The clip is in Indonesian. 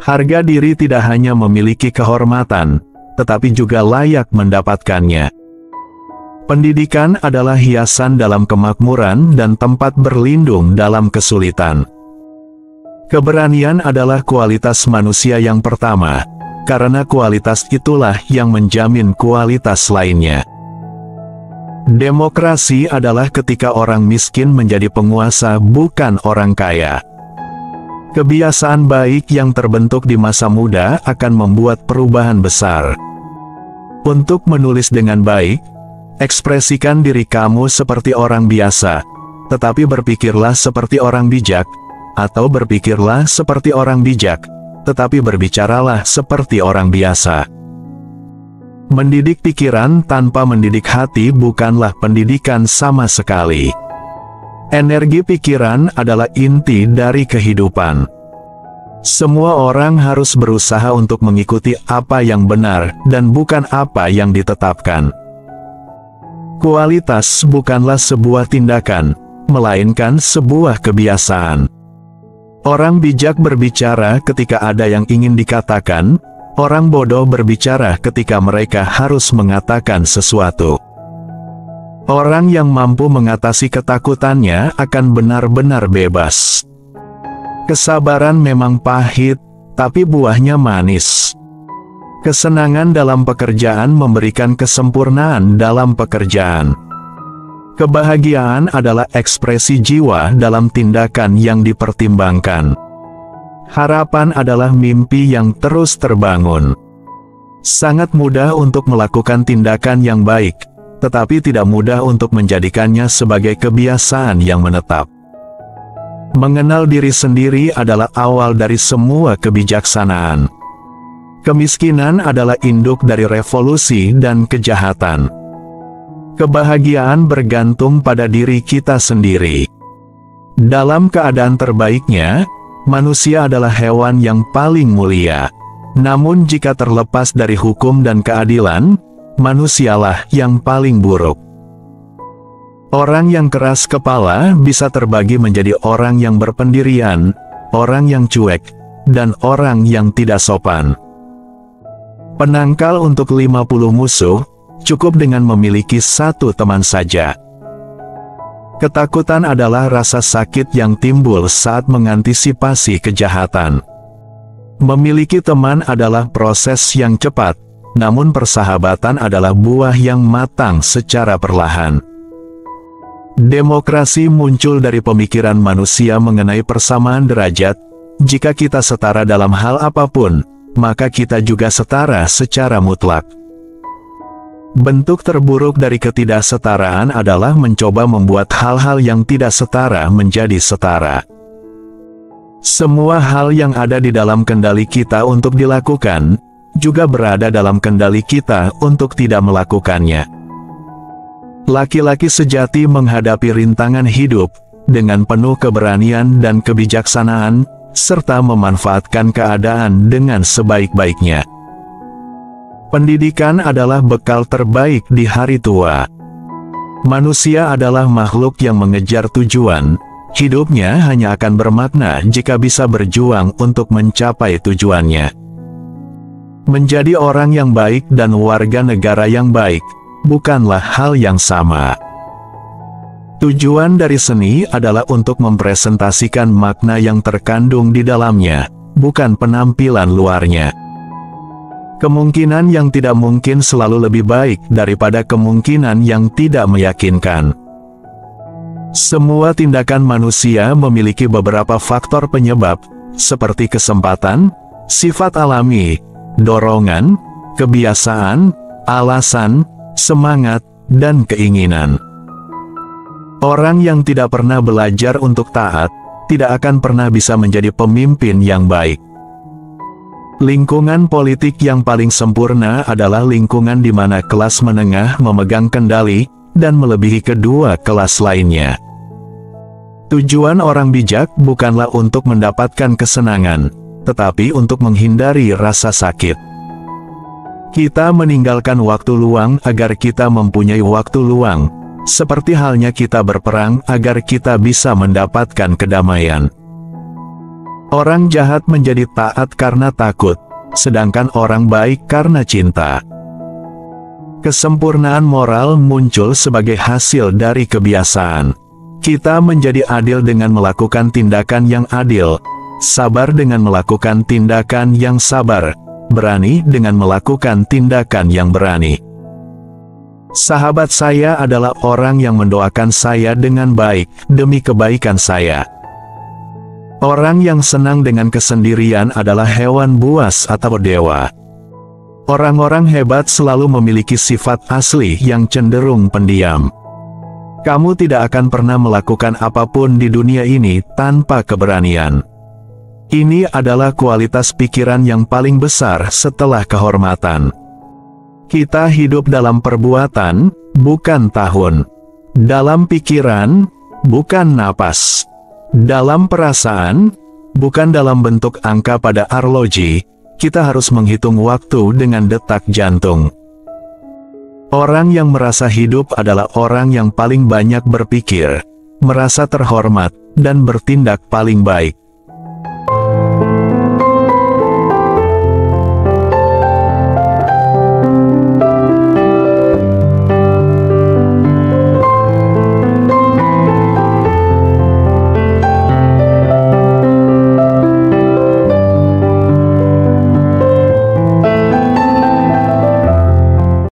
Harga diri tidak hanya memiliki kehormatan, tetapi juga layak mendapatkannya. Pendidikan adalah hiasan dalam kemakmuran dan tempat berlindung dalam kesulitan. Keberanian adalah kualitas manusia yang pertama, karena kualitas itulah yang menjamin kualitas lainnya. Demokrasi adalah ketika orang miskin menjadi penguasa, bukan orang kaya. Kebiasaan baik yang terbentuk di masa muda akan membuat perubahan besar. Untuk menulis dengan baik, ekspresikan diri kamu seperti orang biasa, tetapi berpikirlah seperti orang bijak, atau berpikirlah seperti orang bijak, tetapi berbicaralah seperti orang biasa. Mendidik pikiran tanpa mendidik hati bukanlah pendidikan sama sekali. Energi pikiran adalah inti dari kehidupan. Semua orang harus berusaha untuk mengikuti apa yang benar dan bukan apa yang ditetapkan. Kualitas bukanlah sebuah tindakan, melainkan sebuah kebiasaan. Orang bijak berbicara ketika ada yang ingin dikatakan, orang bodoh berbicara ketika mereka harus mengatakan sesuatu. Orang yang mampu mengatasi ketakutannya akan benar-benar bebas. Kesabaran memang pahit, tapi buahnya manis. Kesenangan dalam pekerjaan memberikan kesempurnaan dalam pekerjaan. Kebahagiaan adalah ekspresi jiwa dalam tindakan yang dipertimbangkan. Harapan adalah mimpi yang terus terbangun. Sangat mudah untuk melakukan tindakan yang baik, tetapi tidak mudah untuk menjadikannya sebagai kebiasaan yang menetap. Mengenal diri sendiri adalah awal dari semua kebijaksanaan. Kemiskinan adalah induk dari revolusi dan kejahatan. Kebahagiaan bergantung pada diri kita sendiri. Dalam keadaan terbaiknya, manusia adalah hewan yang paling mulia. Namun jika terlepas dari hukum dan keadilan, manusialah yang paling buruk. Orang yang keras kepala bisa terbagi menjadi orang yang berpendirian, orang yang cuek, dan orang yang tidak sopan. Penangkal untuk 50 musuh, cukup dengan memiliki satu teman saja. Ketakutan adalah rasa sakit yang timbul saat mengantisipasi kejahatan. Memiliki teman adalah proses yang cepat, namun persahabatan adalah buah yang matang secara perlahan. Demokrasi muncul dari pemikiran manusia mengenai persamaan derajat. Jika kita setara dalam hal apapun, maka kita juga setara secara mutlak. Bentuk terburuk dari ketidaksetaraan adalah mencoba membuat hal-hal yang tidak setara menjadi setara. Semua hal yang ada di dalam kendali kita untuk dilakukan, juga berada dalam kendali kita untuk tidak melakukannya. Laki-laki sejati menghadapi rintangan hidup dengan penuh keberanian dan kebijaksanaan, serta memanfaatkan keadaan dengan sebaik-baiknya. Pendidikan adalah bekal terbaik di hari tua. Manusia adalah makhluk yang mengejar tujuan. Hidupnya hanya akan bermakna jika bisa berjuang untuk mencapai tujuannya. Menjadi orang yang baik dan warga negara yang baik bukanlah hal yang sama. Tujuan dari seni adalah untuk mempresentasikan makna yang terkandung di dalamnya, bukan penampilan luarnya. Kemungkinan yang tidak mungkin selalu lebih baik daripada kemungkinan yang tidak meyakinkan. Semua tindakan manusia memiliki beberapa faktor penyebab, seperti kesempatan, sifat alami, dorongan, kebiasaan, alasan, semangat, dan keinginan. Orang yang tidak pernah belajar untuk taat, tidak akan pernah bisa menjadi pemimpin yang baik. Lingkungan politik yang paling sempurna adalah lingkungan di mana kelas menengah memegang kendali, dan melebihi kedua kelas lainnya. Tujuan orang bijak bukanlah untuk mendapatkan kesenangan, tetapi untuk menghindari rasa sakit. Kita meninggalkan waktu luang agar kita mempunyai waktu luang, seperti halnya kita berperang agar kita bisa mendapatkan kedamaian. Orang jahat menjadi taat karena takut, sedangkan orang baik karena cinta. Kesempurnaan moral muncul sebagai hasil dari kebiasaan. Kita menjadi adil dengan melakukan tindakan yang adil, sabar dengan melakukan tindakan yang sabar, berani dengan melakukan tindakan yang berani. Sahabat saya adalah orang yang mendoakan saya dengan baik, demi kebaikan saya. Orang yang senang dengan kesendirian adalah hewan buas atau dewa. Orang-orang hebat selalu memiliki sifat asli yang cenderung pendiam. Kamu tidak akan pernah melakukan apapun di dunia ini tanpa keberanian. Ini adalah kualitas pikiran yang paling besar setelah kehormatan. Kita hidup dalam perbuatan, bukan tahun. Dalam pikiran, bukan napas. Dalam perasaan, bukan dalam bentuk angka pada arloji, kita harus menghitung waktu dengan detak jantung. Orang yang merasa hidup adalah orang yang paling banyak berpikir, merasa terhormat, dan bertindak paling baik.